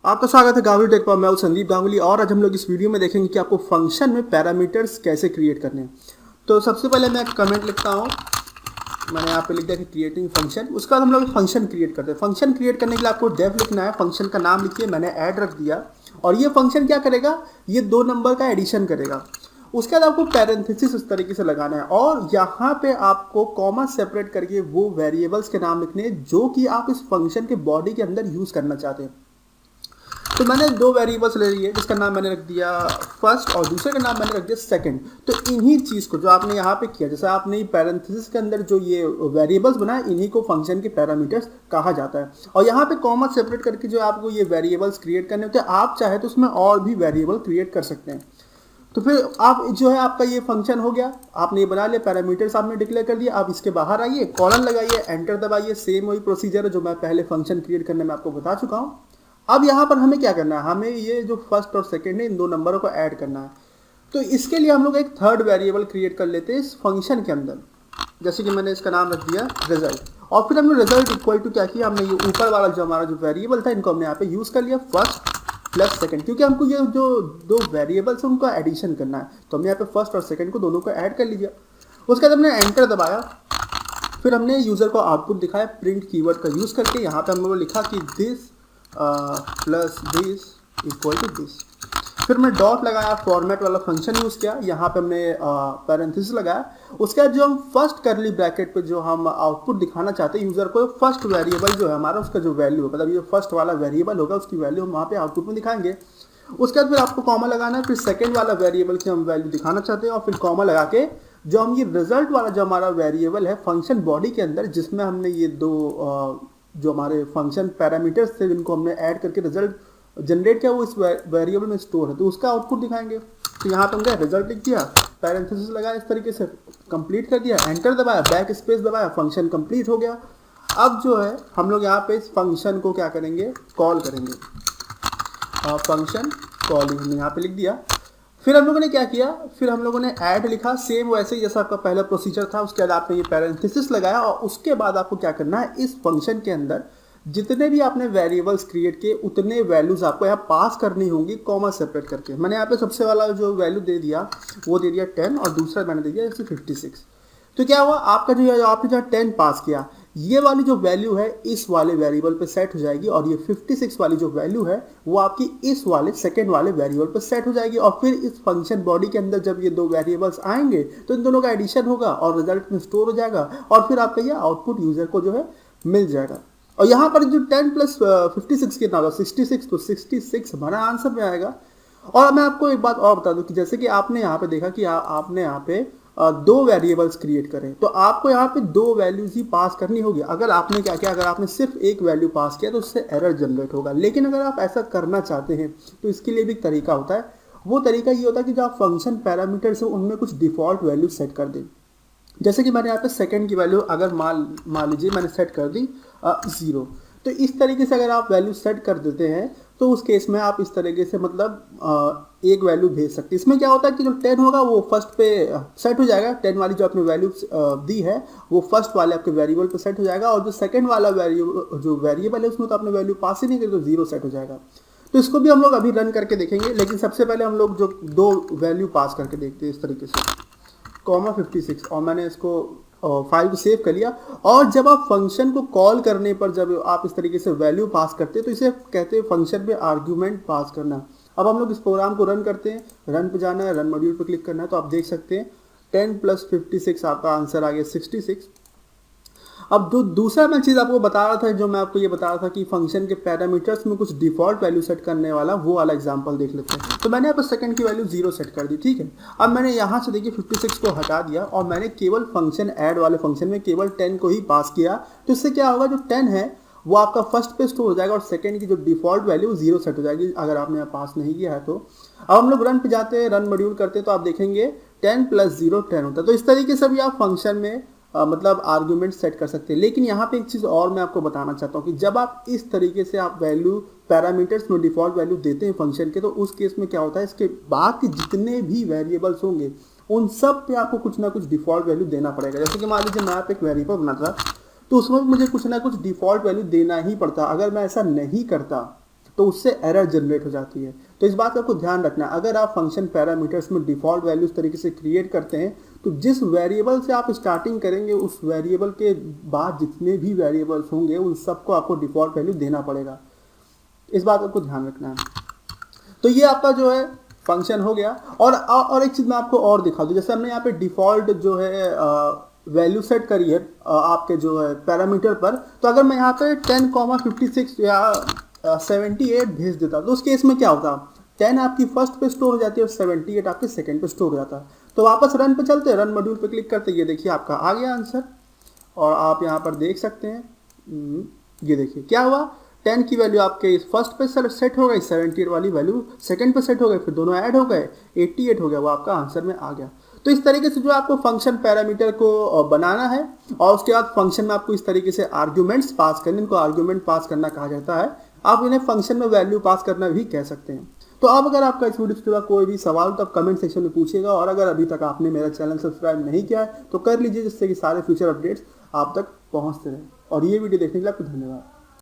आपका स्वागत है गांगुली टेक पर। मैं हूं संदीप गांगुली और आज हम लोग इस वीडियो में देखेंगे कि आपको फंक्शन में पैरामीटर्स कैसे क्रिएट करने हैं। तो सबसे पहले मैं एक कमेंट लिखता हूं, मैंने यहाँ पे लिख दिया कि क्रिएटिंग फंक्शन। उसके बाद हम लोग फंक्शन क्रिएट करते हैं। फंक्शन क्रिएट करने के लिए आपको डेफ लिखना है, फंक्शन का नाम लिखिए, मैंने ऐड रख दिया। और ये फंक्शन क्या करेगा, ये 2 नंबर का एडिशन करेगा। उसके बाद आपको पैरेंथेसिस इस तरीके से लगाना है और यहाँ पे आपको कॉमा सेपरेट करके वो वेरिएबल्स के नाम लिखने हैं जो कि आप इस फंक्शन के बॉडी के अंदर यूज करना चाहते हैं। तो मैंने 2 वेरिएबल्स ले लिए, जिसका नाम मैंने रख दिया फर्स्ट और दूसरे का नाम मैंने रख दिया सेकंड। तो इन्हीं चीज़ को जो आपने यहाँ पे किया, जैसे आपने पैरेंथेसिस के अंदर जो ये वेरिएबल्स बनाए, इन्हीं को फंक्शन के पैरामीटर्स कहा जाता है। और यहाँ पे कॉमा सेपरेट करके जो आपको ये वेरिएबल्स क्रिएट करने होते हैं, आप चाहे तो उसमें और भी वेरिएबल क्रिएट कर सकते हैं। तो फिर आप जो है, आपका ये फंक्शन हो गया, आपने ये बना लिया, पैरामीटर्स आपने डिक्लेयर कर दिया। आप इसके बाहर आइए, कॉलन लगाइए, एंटर दबाइए। सेम वही प्रोसीजर है जो मैं पहले फंक्शन क्रिएट करने में आपको बता चुका हूँ। अब यहाँ पर हमें क्या करना है, हमें ये जो फर्स्ट और सेकंड है, इन 2 नंबरों को ऐड करना है। तो इसके लिए हम लोग एक थर्ड वेरिएबल क्रिएट कर लेते हैं इस फंक्शन के अंदर। जैसे कि मैंने इसका नाम रख दिया रिजल्ट, और फिर हमने रिजल्ट इक्वल टू क्या किया, हमने ये ऊपर वाला जो हमारा जो वेरिएबल था, इनको हमने यहाँ पे यूज कर लिया, फर्स्ट प्लस सेकंड, क्योंकि हमको ये जो 2 वेरिएबल्स हैं उनको एडिशन करना है। तो हमने यहाँ पे फर्स्ट और सेकंड को दोनों को ऐड कर लीजिए। उसके बाद हमने एंटर दबाया, फिर हमने यूजर को आउटपुट दिखाया प्रिंट कीवर्ड का यूज करके। यहाँ पे हम लोगों ने लिखा कि this plus this equal to this. फिर मैं डॉट लगाया, फॉर्मेट वाला फंक्शन यूज किया, यहाँ पे हमने पैरेंथेसिस लगाया। उसके बाद जो हम फर्स्ट करली ब्रैकेट पे जो हम आउटपुट दिखाना चाहते हैं यूजर को, फर्स्ट वेरिएबल जो है हमारा, उसका जो वैल्यू है, मतलब ये फर्स्ट वाला वेरिएबल होगा, उसकी वैल्यू हम वहाँ पे आउटपुट में दिखाएंगे। उसके बाद फिर आपको कॉमा लगाना है, फिर सेकेंड वाला वेरिएबल की हम वैल्यू दिखाना चाहते हैं, और फिर कॉमा लगा के जो हम ये रिजल्ट वाला जो हमारा वेरिएबल है फंक्शन बॉडी के अंदर, जिसमें हमने ये 2 जो हमारे फंक्शन पैरामीटर्स थे जिनको हमने ऐड करके रिजल्ट जनरेट किया, वो इस वेरिएबल में स्टोर है, तो उसका आउटपुट दिखाएंगे। तो यहाँ पे हमने रिजल्ट लिख दिया, पैरेंथेसिस लगाया, इस तरीके से कंप्लीट कर दिया, एंटर दबाया, बैक स्पेस दबाया, फंक्शन कंप्लीट हो गया। अब जो है हम लोग यहाँ पे इस फंक्शन को क्या करेंगे, कॉल करेंगे। फंक्शन कॉलिंग हमने यहाँ पे लिख दिया। फिर हम लोगों ने क्या किया, फिर हम लोगों ने ऐड लिखा, सेम वैसे ही जैसा आपका पहला प्रोसीजर था। उसके बाद आपने ये पैरेंथेसिस लगाया, और उसके बाद आपको क्या करना है, इस फंक्शन के अंदर जितने भी आपने वेरिएबल्स क्रिएट किए, उतने वैल्यूज आपको यहाँ पास करनी होंगी कॉमा सेपरेट करके। मैंने यहाँ पे सबसे वाला जो वैल्यू दे दिया वो दे दिया 10, और दूसरा मैंने दे दिया जैसे 56। तो क्या हुआ, आपका जो आपने जहाँ 10 पास किया, ये वाली जो वैल्यू है इस वाले वेरिएबल पे सेट हो जाएगी, और ये 56 वाली जो वैल्यू है वो आपकी इस वाले सेकंड वाले वेरिएबल पे सेट हो जाएगी। और फिर इस फंक्शन बॉडी के अंदर जब ये 2 वेरिएबल्स आएंगे तो इन दोनों का एडिशन होगा और रिजल्ट में स्टोर हो जाएगा, और फिर आपका ये आउटपुट यूजर को जो है मिल जाएगा। और यहाँ पर जो 10 प्लस 56 कितना होगा, 66, तो 66 हमारा आंसर में आएगा। और मैं आपको एक बात और बता दूं कि जैसे कि आपने यहाँ पे देखा कि आपने यहाँ पे 2 वेरिएबल्स क्रिएट करें, तो आपको यहाँ पे 2 वैल्यूज ही पास करनी होगी। अगर आपने क्या किया, अगर आपने सिर्फ एक वैल्यू पास किया तो उससे एरर जनरेट होगा। लेकिन अगर आप ऐसा करना चाहते हैं तो इसके लिए भी एक तरीका होता है। वो तरीका ये होता है कि जो आप फंक्शन पैरामीटर्स है उनमें कुछ डिफॉल्ट वैल्यू सेट कर दें। जैसे कि मैंने यहाँ पे सेकंड की वैल्यू अगर मान लीजिए मैंने सेट कर दी 0, तो इस तरीके से अगर आप वैल्यू सेट कर देते हैं तो उस केस में आप इस तरीके से मतलब एक वैल्यू भेज सकते हैं। इसमें क्या होता है कि जो 10 होगा वो फर्स्ट पे सेट हो जाएगा, 10 वाली जो आपने वैल्यू दी है वो फर्स्ट वाले आपके वेरिएबल पे सेट हो जाएगा, और जो सेकंड वाला वेरिएबल है उसमें तो आपने वैल्यू पास ही नहीं करी तो 0 सेट हो जाएगा। तो इसको भी हम लोग अभी रन करके देखेंगे, लेकिन सबसे पहले हम लोग जो 2 वैल्यू पास करके देखते हैं इस तरीके से, कॉमा 56, और मैंने इसको फाइल को सेव कर लिया। और जब आप फंक्शन को कॉल करने पर जब आप इस तरीके से वैल्यू पास करते हैं तो इसे कहते हैं फंक्शन में आर्ग्यूमेंट पास करना। अब हम लोग इस प्रोग्राम को रन करते हैं, रन पे जाना है, रन मॉड्यूल पे क्लिक करना है, तो आप देख सकते हैं 10 प्लस 56 आपका आंसर आ गया 66। अब जो दूसरा मैं चीज़ आपको बता रहा था, जो मैं आपको ये बता रहा था कि फंक्शन के पैरामीटर्स में कुछ डिफॉल्ट वैल्यू सेट करने वाला, वो वाला एग्जांपल देख लेते हैं। तो मैंने यहाँ पर सेकंड की वैल्यू 0 सेट कर दी, ठीक है। अब मैंने यहाँ से देखिए 56 को हटा दिया और मैंने केवल फंक्शन ऐड वाले फंक्शन में केवल 10 को ही पास किया। तो इससे क्या होगा, जो 10 है वो आपका फर्स्ट पे स्टोर हो जाएगा और सेकंड की जो डिफॉल्ट वैल्यू 0 सेट हो जाएगी अगर आपने यहाँ पास नहीं किया है तो। अब हम लोग रन पे जाते हैं, रन मॉड्यूल करते हैं, तो आप देखेंगे 10 प्लस 0 10 होता है। तो इस तरीके से भी आप फंक्शन में मतलब आर्गुमेंट सेट कर सकते हैं। लेकिन यहाँ पे एक चीज़ और मैं आपको बताना चाहता हूँ कि जब आप इस तरीके से आप वैल्यू पैरामीटर्स में डिफॉल्ट वैल्यू देते हैं फंक्शन के, तो उस केस में क्या होता है, इसके बाद के जितने भी वेरिएबल्स होंगे उन सब पे आपको कुछ ना कुछ डिफॉल्ट वैल्यू देना पड़ेगा। जैसे कि मान लीजिए मैं आप एक वेरिएबल बनाता तो उसमें मुझे कुछ ना कुछ डिफॉल्ट वैल्यू देना ही पड़ता। अगर मैं ऐसा नहीं करता तो उससे एरर जनरेट हो जाती है। तो इस बात का आपको ध्यान रखना है। अगर आप फंक्शन पैरामीटर्स में डिफ़ॉल्ट वैल्यू इस तरीके से क्रिएट करते हैं तो जिस वेरिएबल से आप स्टार्टिंग करेंगे उस वेरिएबल के बाद जितने भी वेरिएबल्स होंगे उन सबको आपको डिफ़ॉल्ट वैल्यू देना पड़ेगा। इस बात का आपको ध्यान रखना है। तो ये आपका जो है फंक्शन हो गया। और एक चीज़ मैं आपको और दिखा दूँ, जैसे हमने यहाँ पे डिफ़ॉल्ट जो है वैल्यू सेट करी है आपके जो है पैरामीटर पर, तो अगर मैं यहाँ पे 10,56 या 78 भेज देता तो उस केस में क्या होता, 10 आपकी फर्स्ट पे स्टोर हो जाती है और 78 आपके सेकंड पे स्टोर हो जाता है। तो वापस रन पे चलते हैं, रन मॉड्यूल पे क्लिक करते, ये देखिए आपका आ गया आंसर और आप यहाँ पर देख सकते हैं। ये देखिए क्या हुआ, 10 की वैल्यू आपके फर्स्ट पे सेट हो गई, 78 वाली वैल्यू सेकंड पे सेट हो गई, फिर दोनों ऐड हो गए, 88 हो गया, वो आपका आंसर में आ गया। तो इस तरीके से जो आपको फंक्शन पैरामीटर को बनाना है और उसके बाद फंक्शन में आपको इस तरीके से आर्ग्यूमेंट्स पास करने, इनको आर्ग्यूमेंट पास करना कहा जाता है। आप इन्हें फंक्शन में वैल्यू पास करना भी कह सकते हैं। तो अब अगर आपका इस वीडियो के बाद कोई भी सवाल तो आप कमेंट सेक्शन में पूछिएगा, और अगर अभी तक आपने मेरा चैनल सब्सक्राइब नहीं किया है तो कर लीजिए, जिससे कि सारे फ्यूचर अपडेट्स आप तक पहुंचते रहें। और ये वीडियो देखने के लिए आपको धन्यवाद।